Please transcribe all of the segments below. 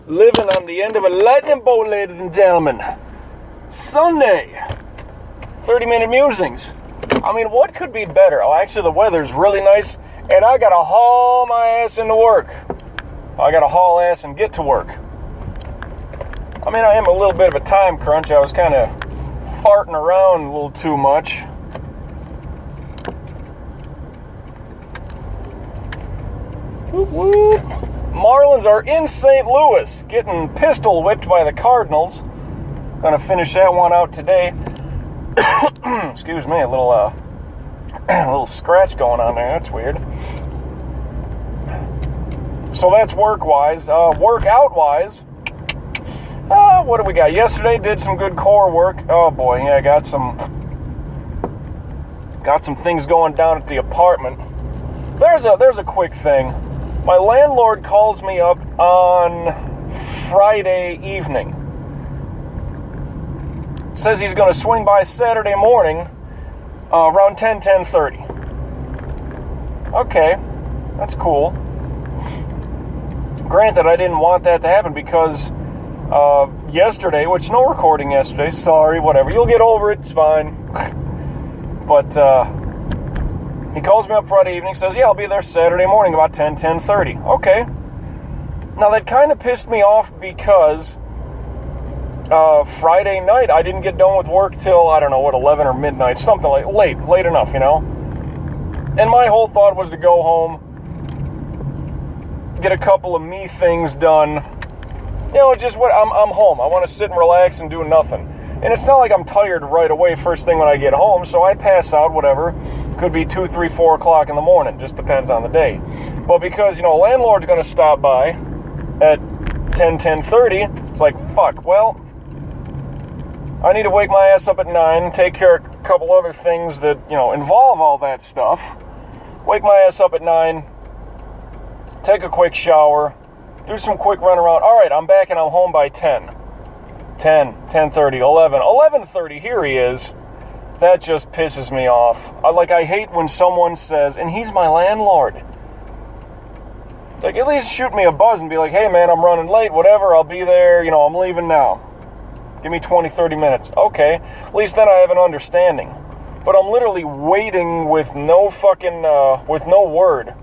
Living on the end of a lightning bolt, ladies and gentlemen. Sunday. 30-minute musings. I mean, what could be better? Oh, actually, the weather's really nice, and I gotta haul my ass into work. I gotta haul ass and get to work. I mean, I am a little bit of a time crunch. I was kind of farting around a little too much. Whoop, whoop. Marlins are in St. Louis, getting pistol whipped by the Cardinals. Gonna finish that one out today. Excuse me, a little scratch going on there. That's weird. So that's work-wise. Workout-wise, what do we got? Yesterday did some good core work. Oh boy, yeah, got some things going down at the apartment. There's a quick thing. My landlord calls me up on Friday evening. Says he's going to swing by Saturday morning around 10:30. Okay, that's cool. Granted, I didn't want that to happen because yesterday, which no recording yesterday, sorry, whatever. You'll get over it, it's fine. But he calls me up Friday evening, says, yeah, I'll be there Saturday morning about 10:30. Okay. Now, that kind of pissed me off because Friday night, I didn't get done with work till, 11 or midnight, something like late enough, you know? And my whole thought was to go home, get a couple of me things done. You know, just what I'm home. I want to sit and relax and do nothing. And it's not like I'm tired right away first thing when I get home, so I pass out, whatever. Could be 2, 3, 4 o'clock in the morning. Just depends on the day. But because, a landlord's going to stop by at 10:30, it's like, fuck, well, I need to wake my ass up at 9, take care of a couple other things that, involve all that stuff. Wake my ass up at 9, take a quick shower, do some quick run around. All right, I'm back and I'm home by 10. 10, 10:30, 11, 11:30, here he is. That just pisses me off. I hate when someone says, and he's my landlord. Like, at least shoot me a buzz and be like, hey man, I'm running late, whatever, I'll be there, I'm leaving now. Give me 20, 30 minutes. Okay, at least then I have an understanding. But I'm literally waiting with no fucking, with no word.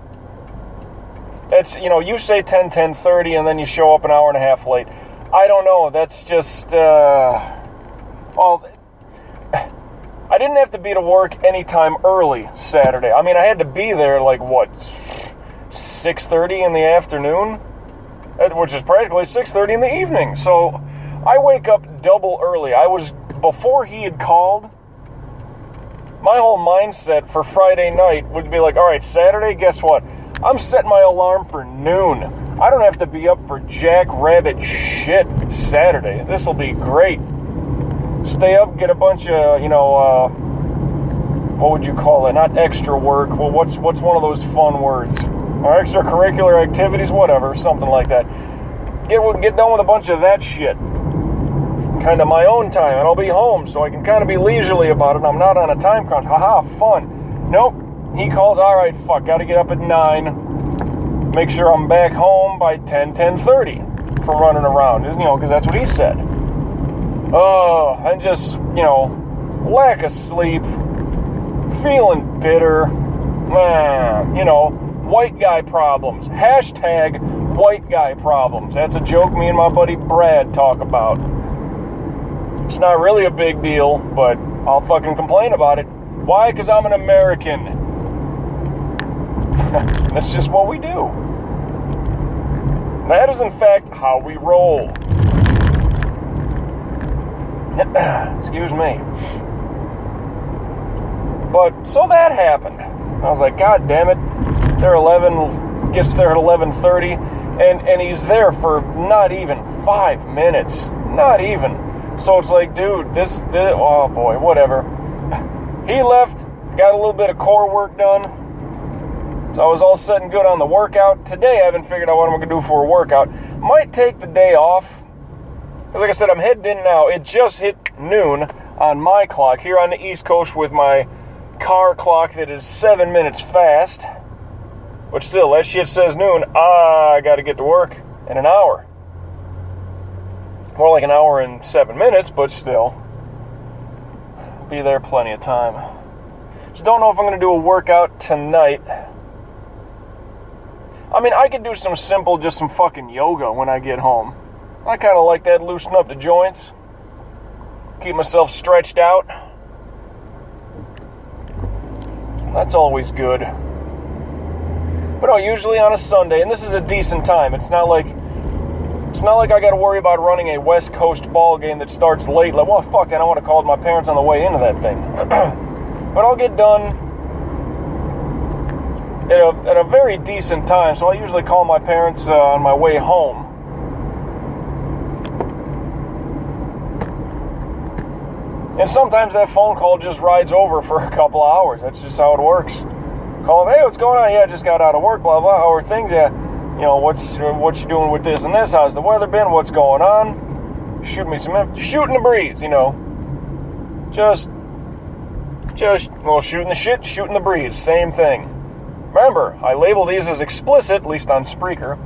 It's, you say 10:30 and then you show up an hour and a half late. I don't know, that's just, well, I didn't have to be to work anytime early Saturday. I mean, I had to be there, 6:30 in the afternoon? Which is practically 6:30 in the evening. So, I wake up double early. Before he had called, my whole mindset for Friday night would be like, all right, Saturday, guess what? I'm setting my alarm for noon. I don't have to be up for jackrabbit shit Saturday. This'll be great. Stay up, get a bunch of, what would you call it? Not extra work. Well, what's one of those fun words? Or extracurricular activities, whatever, something like that. Get done with a bunch of that shit. Kind of my own time, and I'll be home, so I can kind of be leisurely about it. I'm not on a time crunch. Haha, fun. Nope. He calls, all right, fuck, gotta get up at 9. Make sure I'm back home by 10:30 for running around, because that's what he said. And just, lack of sleep, feeling bitter, white guy problems. Hashtag white guy problems. That's a joke me and my buddy Brad talk about. It's not really a big deal, but I'll fucking complain about it. Why? Because I'm an American. That's just what we do. That is, in fact, how we roll. Excuse me. But, so that happened. I was like, God damn it. Gets there at 11:30, and he's there for not even 5 minutes. Not even. So it's like, dude, this oh boy, whatever. He left, got a little bit of core work done. So I was all set and good on the workout. Today I haven't figured out what I'm going to do for a workout. Might take the day off. Because like I said, I'm heading in now. It just hit noon on my clock here on the East Coast with my car clock that is 7 minutes fast. But still, that shit says noon. I got to get to work in an hour. More like an hour and 7 minutes, but still. Be there plenty of time. Just don't know if I'm going to do a workout tonight. I mean, I could do some simple, just some fucking yoga when I get home. I kind of like that, loosen up the joints. Keep myself stretched out. That's always good. But no, usually on a Sunday, and this is a decent time. It's not like I got to worry about running a West Coast ball game that starts late. Like, well, fuck that. I want to call my parents on the way into that thing. But I'll get done at a very decent time. So I usually call my parents on my way home. And sometimes that phone call just rides over for a couple of hours. That's just how it works. Call them, hey, what's going on? Yeah, I just got out of work, blah, blah. Or things, yeah. You know, what you doing with this and this? How's the weather been? What's going on? Shooting the breeze, you know. Just, well, shooting the shit, shooting the breeze. Same thing. Remember, I label these as explicit, at least on Spreaker.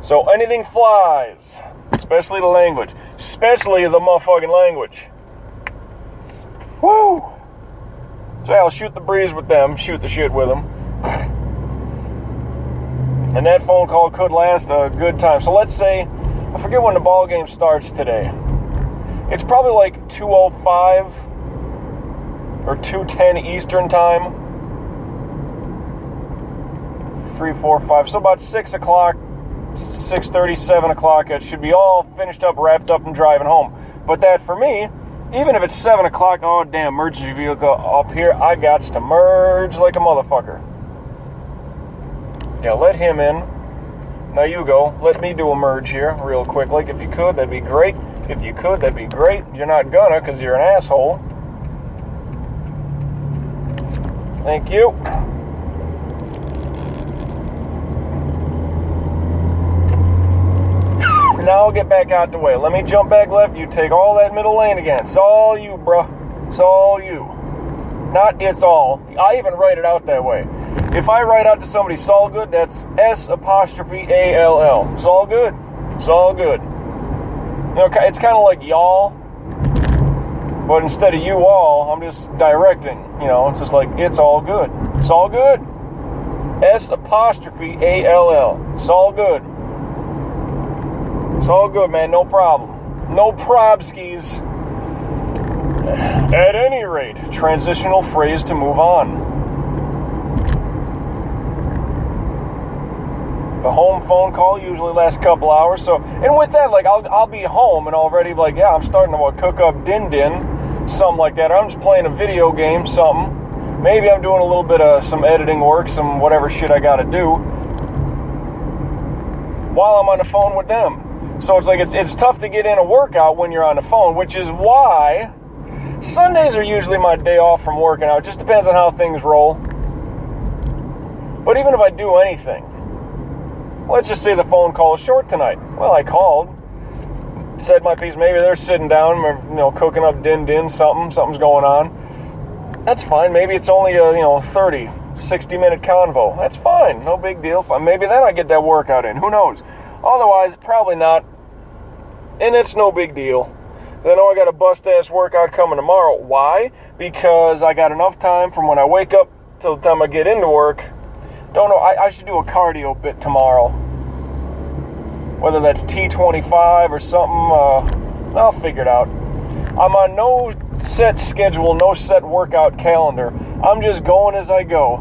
So anything flies. Especially the language. Especially the motherfucking language. Woo! So yeah, I'll shoot the breeze with them, shoot the shit with them. And that phone call could last a good time. So let's say, I forget when the ball game starts today. It's probably like 2:05 or 2:10 Eastern time. 3, 4, 5. So about 6 o'clock, 6:30, 7 o'clock. It should be all finished up, wrapped up, and driving home. But that for me, even if it's 7 o'clock, oh damn, emergency vehicle up here, I got to merge like a motherfucker. Yeah, let him in. Now you go. Let me do a merge here real quick. Like, if you could, that'd be great. If you could, that'd be great. You're not gonna, because you're an asshole. Thank you. Now I'll get back out the way. Let me jump back left. You take all that middle lane again. It's all you, bruh. It's all you. Not it's all. I even write it out that way. If I write out to somebody, it's all good, that's S''ALL. It's all good. It's all good. You know, it's kind of like y'all, but instead of you all, I'm just directing. You know, it's just like, it's all good. It's all good. S''ALL. It's all good. It's all good, man. No problem. No probskis. At any rate, transitional phrase to move on. The home phone call usually lasts a couple hours. So, and with that, like, I'll be home and already like, yeah, I'm starting to cook up din, something like that. Or I'm just playing a video game, something. Maybe I'm doing a little bit of some editing work, some whatever shit I got to do while I'm on the phone with them. So it's like it's tough to get in a workout when you're on the phone, which is why Sundays are usually my day off from working out. It just depends on how things roll. But even if I do anything, let's just say the phone call is short tonight. Well, I called, said my piece. Maybe they're sitting down, you know, cooking up din, something's going on. That's fine. Maybe it's only a 30, 60-minute convo. That's fine. No big deal. Maybe then I get that workout in. Who knows? Otherwise, probably not. And it's no big deal. I know I got a bust-ass workout coming tomorrow. Why? Because I got enough time from when I wake up till the time I get into work. Don't know. I should do a cardio bit tomorrow. Whether that's T25 or something, I'll figure it out. I'm on no set schedule, no set workout calendar. I'm just going as I go.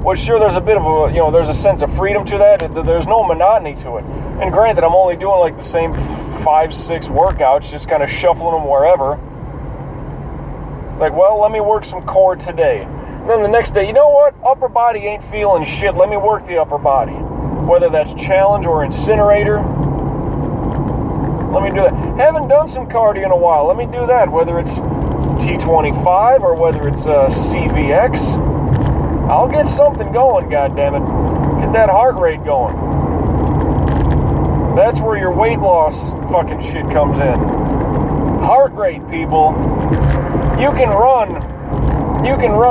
Well, sure, there's a bit of a, there's a sense of freedom to that. There's no monotony to it. And granted, I'm only doing like the same 5-6 workouts, just kind of shuffling them wherever. It's like, well, let me work some core today. And then the next day, you know what? Upper body ain't feeling shit. Let me work the upper body. Whether that's challenge or incinerator. Let me do that. Haven't done some cardio in a while. Let me do that. Whether it's T25 or whether it's CVX. I'll get something going, goddammit. Get that heart rate going. That's where your weight loss fucking shit comes in. Heart rate, people. You can run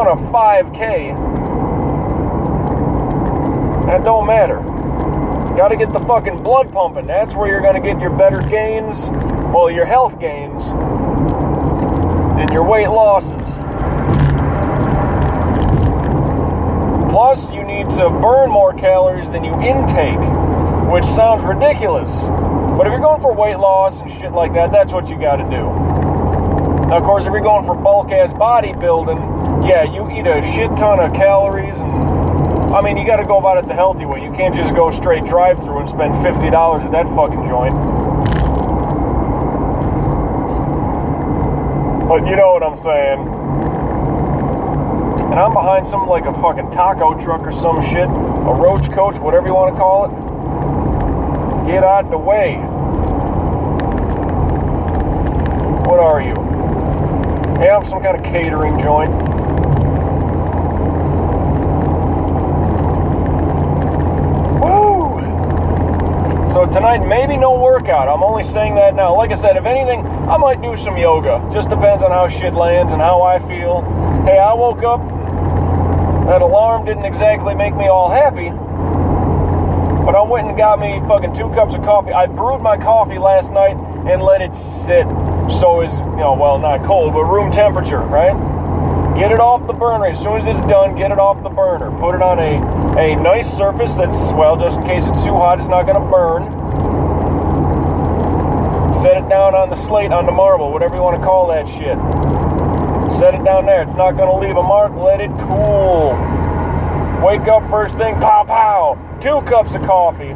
a 5K. That don't matter. Got to get the fucking blood pumping. That's where you're going to get your better gains, well, your health gains, and your weight losses. Plus, you need to burn more calories than you intake, which sounds ridiculous. But if you're going for weight loss and shit like that, that's what you got to do. Now, of course, if you're going for bulk-ass bodybuilding, yeah, you eat a shit ton of calories, and, I mean, you got to go about it the healthy way. You can't just go straight drive-through and spend $50 at that fucking joint. But you know what I'm saying. And I'm behind some, like a fucking taco truck or some shit, a roach coach, whatever you want to call it. Get out the way. What are you? Yeah, I'm some kind of catering joint. Woo! So tonight, maybe no workout. I'm only saying that now. Like I said, if anything, I might do some yoga. Just depends on how shit lands and how I feel. Hey, I woke up. That alarm didn't exactly make me all happy. But I went and got me fucking 2 cups of coffee. I brewed my coffee last night and let it sit. So it's, you know, well, not cold, but room temperature, right? Get it off the burner. As soon as it's done, get it off the burner. Put it on a nice surface that's, well, just in case it's too hot, it's not going to burn. Set it down on the slate, on the marble, whatever you want to call that shit. Set it down there. It's not going to leave a mark. Let it cool. Wake up first thing, pow, pow. 2 cups of coffee.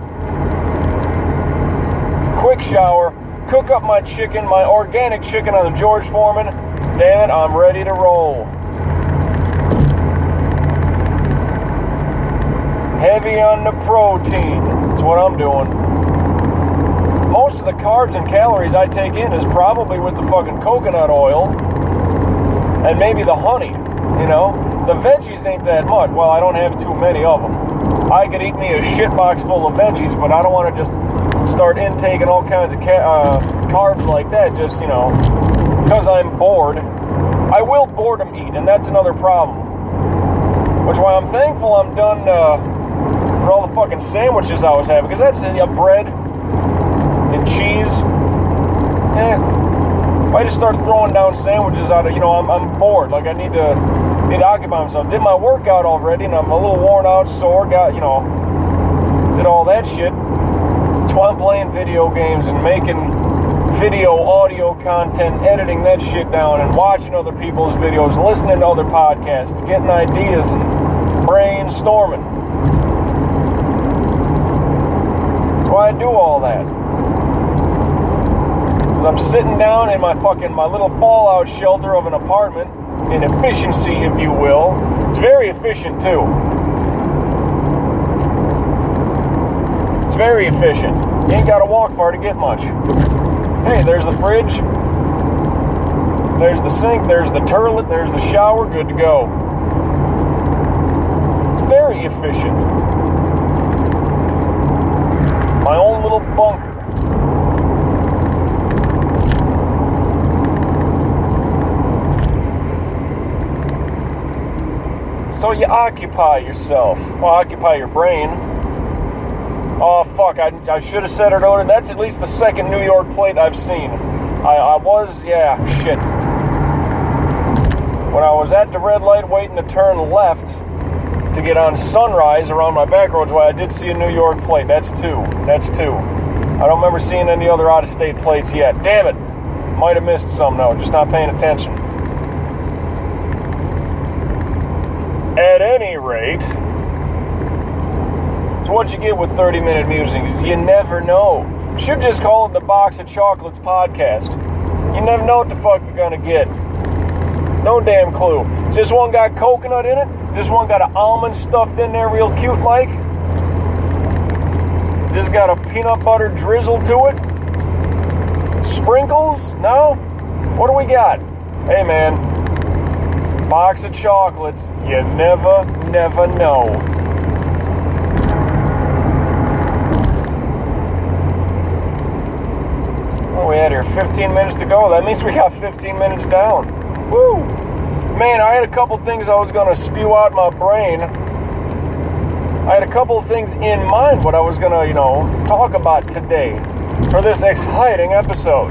Quick shower. Cook up my chicken, my organic chicken on the George Foreman. Damn it, I'm ready to roll. Heavy on the protein. That's what I'm doing. Most of the carbs and calories I take in is probably with the fucking coconut oil. And maybe the honey, you know. The veggies ain't that much. Well, I don't have too many of them. I could eat me a shit box full of veggies, but I don't want to just start intaking all kinds of carbs like that, just, you know, because I'm bored. I will boredom eat, and that's another problem. Which is why I'm thankful I'm done for all the fucking sandwiches I was having, because that's bread and cheese. If I just start throwing down sandwiches out of, you know, I'm bored. Like, I need to occupy myself. Did my workout already, and I'm a little worn out, sore, got, you know, did all that shit. That's why I'm playing video games and making video, audio content, editing that shit down, and watching other people's videos, and listening to other podcasts, getting ideas, and brainstorming. That's why I do all that. I'm sitting down in my little fallout shelter of an apartment, in efficiency, if you will. It's very efficient, too. It's very efficient. You ain't got to walk far to get much. Hey, there's the fridge. There's the sink. There's the toilet. There's the shower. Good to go. It's very efficient. My own little bunker. So you occupy yourself. Well, occupy your brain. Oh, fuck, I should have said it earlier. That's at least the second New York plate I've seen. Shit. When I was at the red light waiting to turn left to get on Sunrise around my back roads, I did see a New York plate. That's 2. That's 2. I don't remember seeing any other out-of-state plates yet. Damn it. Might have missed some, though. Just not paying attention. At any rate, it's what you get with 30-minute musings. You never know. Should just call it the Box of Chocolates podcast. You never know what the fuck you're gonna get. No damn clue. Does this one got coconut in it? Does this one got an almond stuffed in there real cute like? Just got a peanut butter drizzle to it? Sprinkles? No? What do we got? Hey man. Box of chocolates, you never know. What we had here, 15 minutes to go. That means we got 15 minutes down. Woo! Man, I had a couple things I was going to spew out my brain. I had a couple of things in mind what I was going to, talk about today for this exciting episode.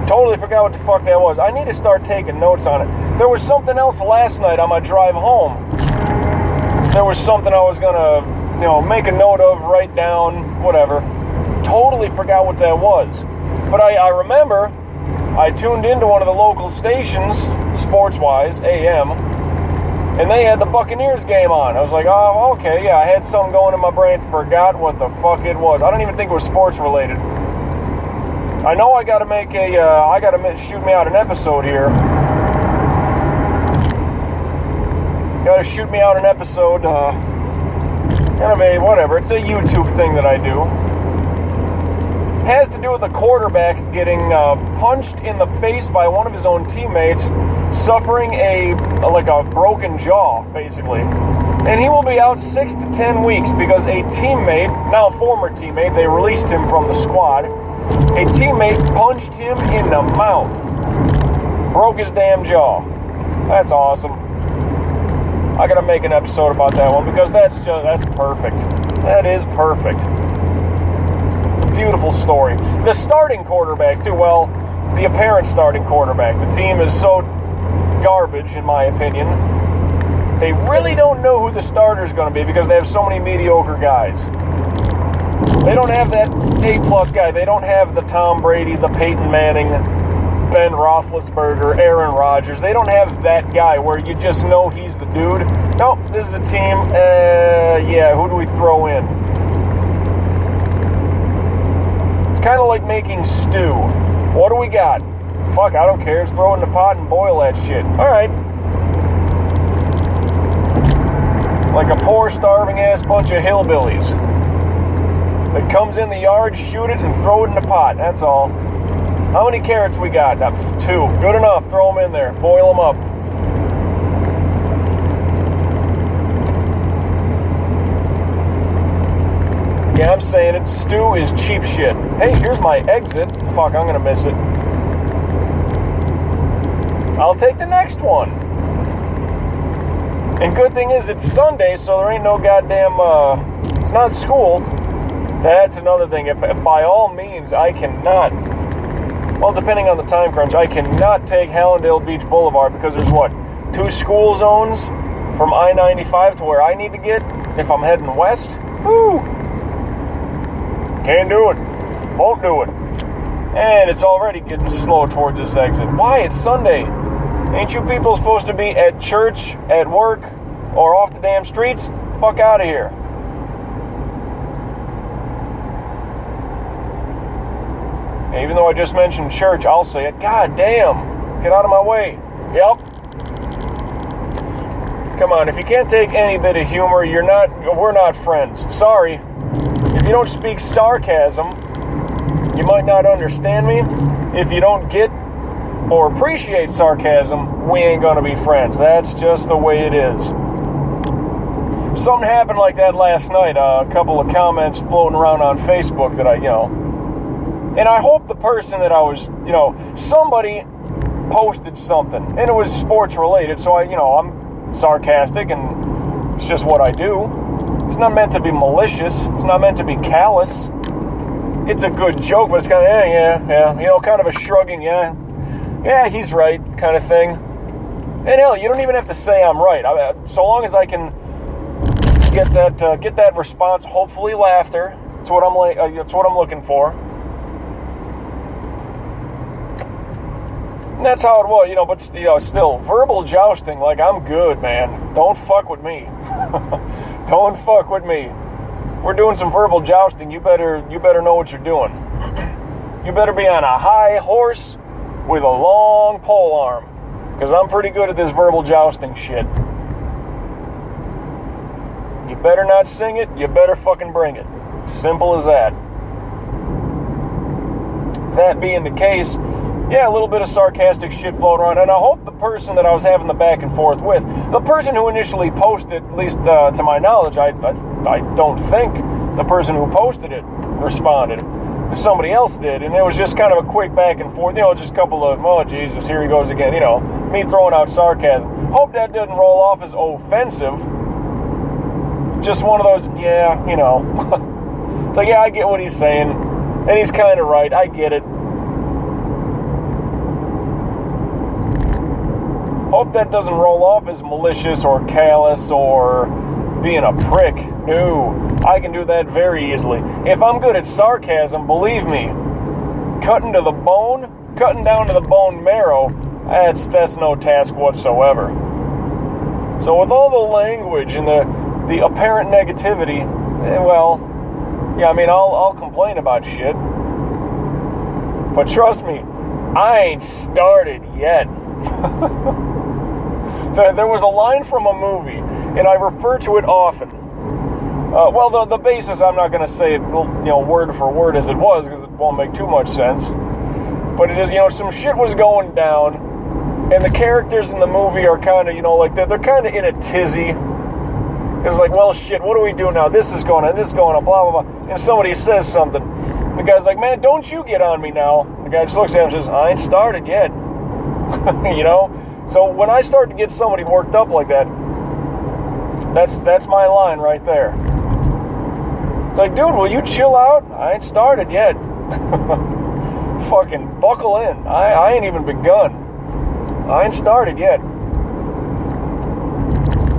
Totally forgot what the fuck that was. I need to start taking notes on it. There was something else last night on my drive home. There was something I was going to, make a note of, write down, whatever. Totally forgot what that was. But I remember I tuned into one of the local stations, sports-wise, AM, and they had the Buccaneers game on. I was like, oh, okay, yeah, I had something going in my brain, forgot what the fuck it was. I don't even think it was sports-related. I know I gotta shoot me out an episode here. Gotta shoot me out an episode, kind of a, whatever, it's a YouTube thing that I do. Has to do with a quarterback getting punched in the face by one of his own teammates, suffering a broken jaw, basically. And he will be out 6 to 10 weeks because a teammate, now former teammate, they released him from the squad, a teammate punched him in the mouth. Broke his damn jaw. That's awesome. I gotta make an episode about that one because that's perfect. That is perfect. Beautiful story. The starting quarterback, too, well, the apparent starting quarterback. The team is so garbage, in my opinion. They really don't know who the starter is going to be because they have so many mediocre guys. They don't have that A-plus guy. They don't have the Tom Brady, the Peyton Manning, Ben Roethlisberger, Aaron Rodgers. They don't have that guy where you just know he's the dude. Nope, this is a team. Who do we throw in? Kind of like making stew. What do we got? Fuck, I don't care. Just throw it in the pot and boil that shit. Alright. Like a poor, starving-ass bunch of hillbillies. That comes in the yard, shoot it, and throw it in the pot. That's all. How many carrots we got? That's 2. Good enough. Throw them in there. Boil them up. Yeah, I'm saying it. Stew is cheap shit. Hey, here's my exit. Fuck, I'm gonna miss it. I'll take the next one. And good thing is it's Sunday, so there ain't no goddamn, it's not school. That's another thing. If by all means, I cannot, well, depending on the time crunch, I cannot take Hallandale Beach Boulevard because there's, 2 school zones from I-95 to where I need to get if I'm heading west? Woo! Can't do it. Won't do it. And it's already getting slow towards this exit. Why? It's Sunday. Ain't you people supposed to be at church, at work, or off the damn streets? Fuck out of here. Even though I just mentioned church, I'll say it. God damn. Get out of my way. Yep. Come on, if you can't take any bit of humor, we're not friends. Sorry. If you don't speak sarcasm, you might not understand me. If you don't get or appreciate sarcasm, we ain't gonna be friends. That's just the way it is. Something happened like that last night. A couple of comments floating around on Facebook that and I hope the person that I was, somebody posted something, and it was sports related, so I'm sarcastic, and it's just what I do. It's not meant to be malicious. It's not meant to be callous. It's a good joke, but it's kind of, yeah, kind of a shrugging, yeah, he's right kind of thing. And hell, you don't even have to say I'm right. So long as I can get that response, hopefully laughter. That's what I'm looking for. And that's how it was, but still, verbal jousting, like, I'm good, man. Don't fuck with me. Don't fuck with me. We're doing some verbal jousting. You better know what you're doing. You better be on a high horse with a long pole arm, because I'm pretty good at this verbal jousting shit. You better not sing it. You better fucking bring it. Simple as that. That being the case, yeah, a little bit of sarcastic shit floating around, and I hope the person that I was having the back and forth with, the person who initially posted, at least to my knowledge, I don't think the person who posted it responded. Somebody else did, and it was just kind of a quick back and forth, just a couple of, oh Jesus, here he goes again, me throwing out sarcasm. Hope that didn't roll off as offensive. just one of those, yeah, you know. It's like, yeah, I get what he's saying, and he's kind of right. I get it. Hope that doesn't roll off as malicious or callous or being a prick. No, I can do that very easily. If I'm good at sarcasm, believe me, cutting to the bone, cutting down to the bone marrow, that's no task whatsoever. So with all the language and the apparent negativity, well, yeah, I mean, I'll complain about shit. But trust me, I ain't started yet. There was a line from a movie, and I refer to it often. Well, the basis, I'm not going to say it, you know, word for word as it was, because it won't make too much sense. But it is, you know, some shit was going down, and the characters in the movie are kind of, you know, like, they're kind of in a tizzy. It's like, well, shit, what do we do now? This is going on, blah, blah, blah. And somebody says something. The guy's like, man, don't you get on me now. The guy just looks at him and says, I ain't started yet. You know? So when I start to get somebody worked up like that, that's my line right there. It's like, dude, will you chill out? I ain't started yet. Fucking buckle in. I ain't even begun. I ain't started yet.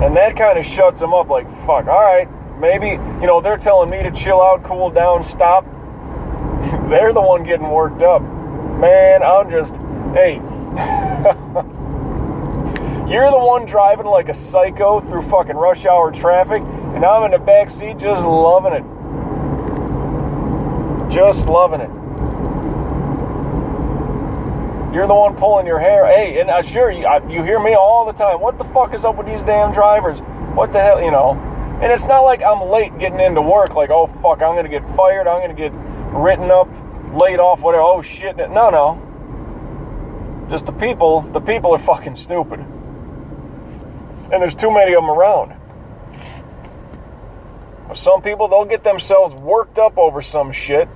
And that kind of shuts them up like, fuck, alright, maybe, you know, they're telling me to chill out, cool down, stop. They're the one getting worked up. Man, I'm just, hey. You're the one driving like a psycho through fucking rush hour traffic, and I'm in the back seat just loving it. Just loving it. You're the one pulling your hair. Hey, and sure, you hear me all the time. What the fuck is up with these damn drivers? What the hell, you know? And it's not like I'm late getting into work, like, oh, fuck, I'm going to get fired, I'm going to get written up, laid off, whatever. Oh, shit. No. Just the people are fucking stupid. And there's too many of them around. Some people, they'll get themselves worked up over some shit.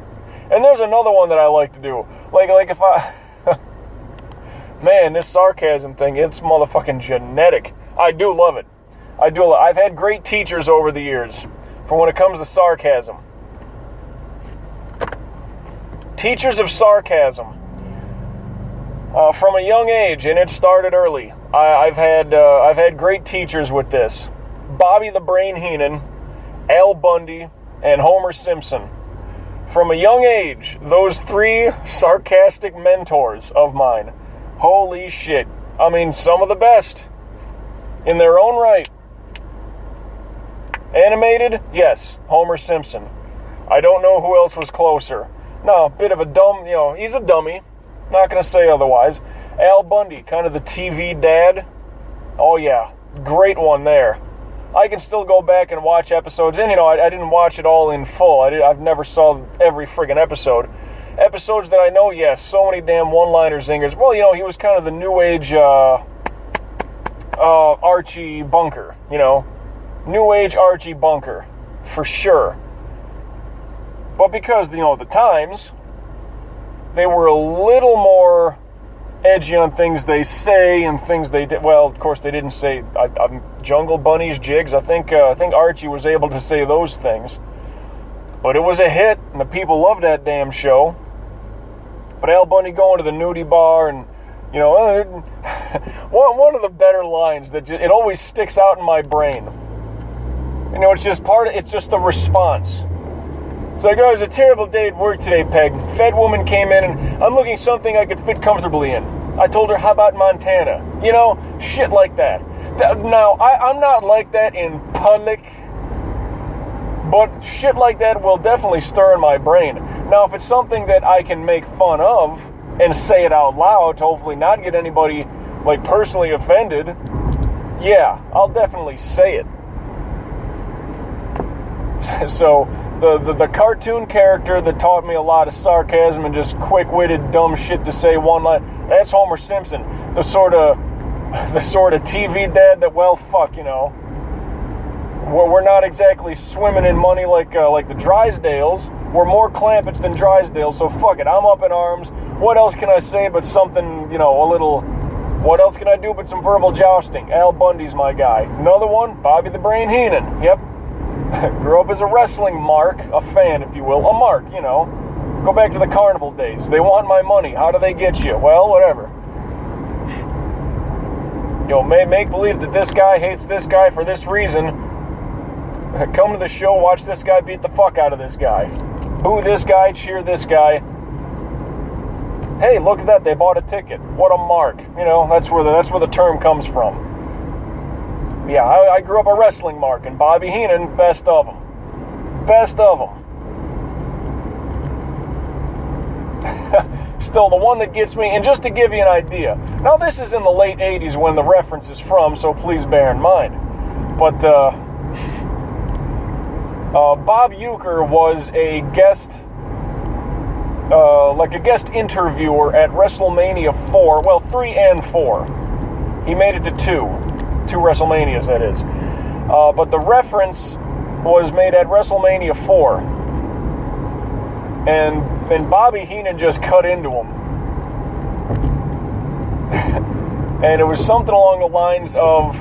And there's another one that I like to do. Like if I... Man, this sarcasm thing, it's motherfucking genetic. I do love it. I've had great teachers over the years for when it comes to sarcasm. Teachers of sarcasm. From a young age, and it started early. I've had great teachers with this. Bobby the Brain Heenan, Al Bundy, and Homer Simpson. From a young age, those three sarcastic mentors of mine. Holy shit. I mean, some of the best. In their own right. Animated? Yes, Homer Simpson. I don't know who else was closer. No, a bit of a dumb, you know, he's a dummy. Not going to say otherwise. Al Bundy, kind of the TV dad. Oh, yeah. Great one there. I can still go back and watch episodes. And, you know, I didn't watch it all in full. I've never saw every friggin' episode. Episodes that I know, yes, so many damn one-liner zingers. Well, you know, he was kind of the new age Archie Bunker, you know. New age Archie Bunker, for sure. But because, you know, the times... They were a little more edgy on things they say and things they did. Well, of course, they didn't say Jungle Bunny's jigs. I think Archie was able to say those things. But it was a hit, and the people loved that damn show. But Al Bundy going to the nudie bar, and, you know, one of the better lines that it always sticks out in my brain. You know, it's just the response. It's like, oh, it was a terrible day at work today, Peg. Fat woman came in, and I'm looking something I could fit comfortably in. I told her, how about Montana? You know, shit like that. Now, I'm not like that in public, but shit like that will definitely stir in my brain. Now, if it's something that I can make fun of and say it out loud to hopefully not get anybody, like, personally offended, yeah, I'll definitely say it. So... The cartoon character that taught me a lot of sarcasm and just quick-witted dumb shit to say one line, that's Homer Simpson. The sort of TV dad that, well, fuck, you know. We're not exactly swimming in money like the Drysdales. We're more Clampetts than Drysdales, so fuck it, I'm up in arms. What else can I say but something, you know, a little... What else can I do but some verbal jousting? Al Bundy's my guy. Another one, Bobby the Brain Heenan. Yep. Grew up as a wrestling mark, a fan, if you will. A mark, you know. Go back to the carnival days. They want my money. How do they get you? Well, whatever. You know, make believe that this guy hates this guy for this reason. Come to the show, watch this guy beat the fuck out of this guy. Boo this guy, cheer this guy. Hey, look at that, they bought a ticket. What a mark. You know, that's where the term comes from. Yeah, I grew up a wrestling mark, and Bobby Heenan, best of them. Best of them. Still, the one that gets me, and just to give you an idea, now this is in the late 80s when the reference is from, so please bear in mind. But, Bob Uecker was a guest, like a guest interviewer at WrestleMania 4, well, 3 and 4. He made it to 2 WrestleManias, that is. But the reference was made at WrestleMania 4. And Bobby Heenan just cut into him. And it was something along the lines of,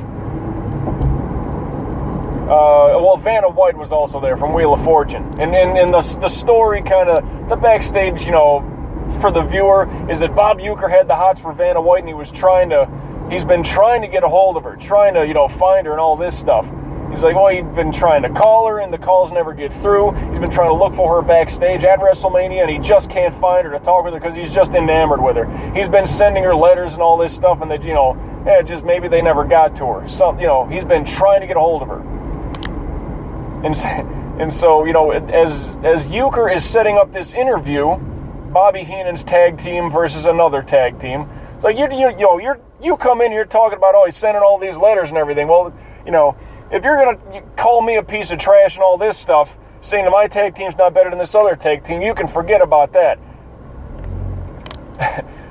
well, Vanna White was also there from Wheel of Fortune. And the story kind of, the backstage, you know, for the viewer, is that Bob Uecker had the hots for Vanna White, and he's been trying to get a hold of her, trying to, you know, find her and all this stuff. He's like, well, he'd been trying to call her, and the calls never get through. He's been trying to look for her backstage at WrestleMania, and he just can't find her to talk with her because he's just enamored with her. He's been sending her letters and all this stuff, and that, you know, just maybe they never got to her. You know, he's been trying to get a hold of her. And so, you know, as Uecker is setting up this interview, Bobby Heenan's tag team versus another tag team. It's like, you come in here talking about, oh, he's sending all these letters and everything. Well, you know, if you're going to call me a piece of trash and all this stuff, saying that my tag team's not better than this other tag team, you can forget about that.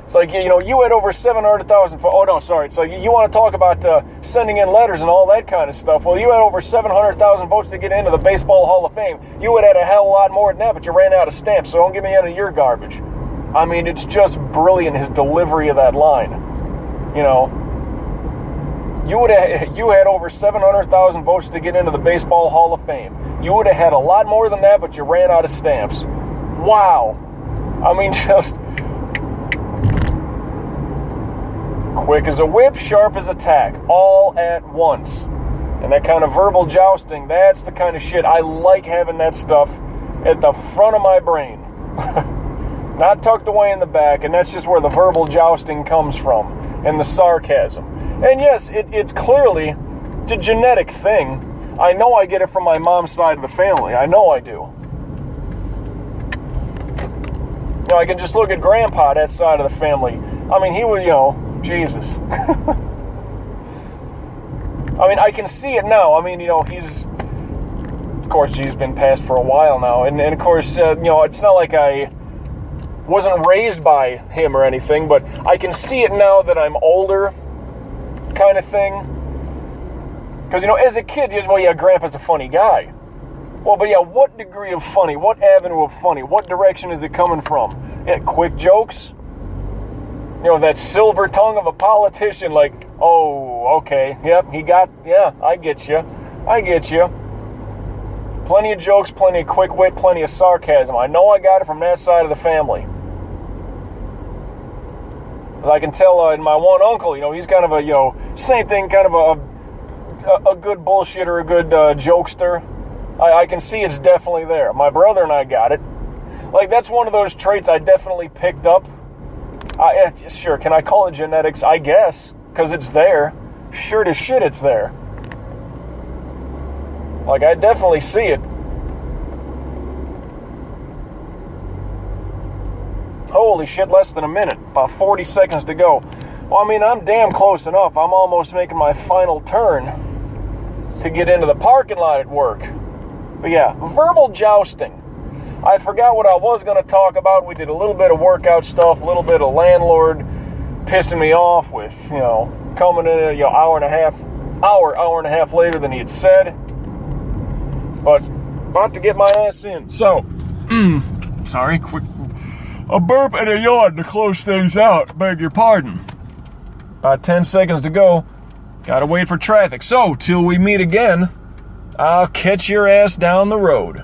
It's like, you know, you had over 700,000... Oh, no, sorry. So you want to talk about sending in letters and all that kind of stuff. Well, you had over 700,000 votes to get into the Baseball Hall of Fame. You would have had a hell of a lot more than that, but you ran out of stamps, so don't give me any of your garbage. I mean, it's just brilliant, his delivery of that line. You know, you had over 700,000 votes to get into the Baseball Hall of Fame. You would have had a lot more than that, but you ran out of stamps. Wow. I mean, just quick as a whip, sharp as a tack, all at once. And that kind of verbal jousting, that's the kind of shit I like, having that stuff at the front of my brain. Not tucked away in the back, and that's just where the verbal jousting comes from, and the sarcasm. And yes, it's clearly a genetic thing. I know I get it from my mom's side of the family. I know I do. You know, I can just look at Grandpa, that side of the family. I mean, he would, you know, Jesus. I mean, I can see it now. I mean, you know, of course, he's been passed for a while now. And of course, you know, it's not like I wasn't raised by him or anything, but I can see it now that I'm older, kind of thing. Because, you know, as a kid, well, yeah, Grandpa's a funny guy. Well, but yeah, what degree of funny? What avenue of funny? What direction is it coming from? Yeah, quick jokes? You know, that silver tongue of a politician, like, oh, okay, yep, yeah, I get you. Plenty of jokes, plenty of quick wit, plenty of sarcasm. I know I got it from that side of the family. I can tell in my one uncle, you know, he's kind of a, you know, same thing, kind of a good bullshitter, a good jokester. I can see it's definitely there. My brother and I got it. Like, that's one of those traits I definitely picked up. Sure, can I call it genetics? I guess, because it's there. Sure to shit, it's there. Like, I definitely see it. Holy shit, less than a minute. About 40 seconds to go. Well, I mean, I'm damn close enough. I'm almost making my final turn to get into the parking lot at work. But yeah, verbal jousting. I forgot what I was going to talk about. We did a little bit of workout stuff, a little bit of landlord pissing me off with, you know, coming in, you know, hour and a half later than he had said. But about to get my ass in. So, sorry, quick, a burp and a yawn to close things out. Beg your pardon. About 10 seconds to go. Gotta wait for traffic. So, till we meet again, I'll catch your ass down the road.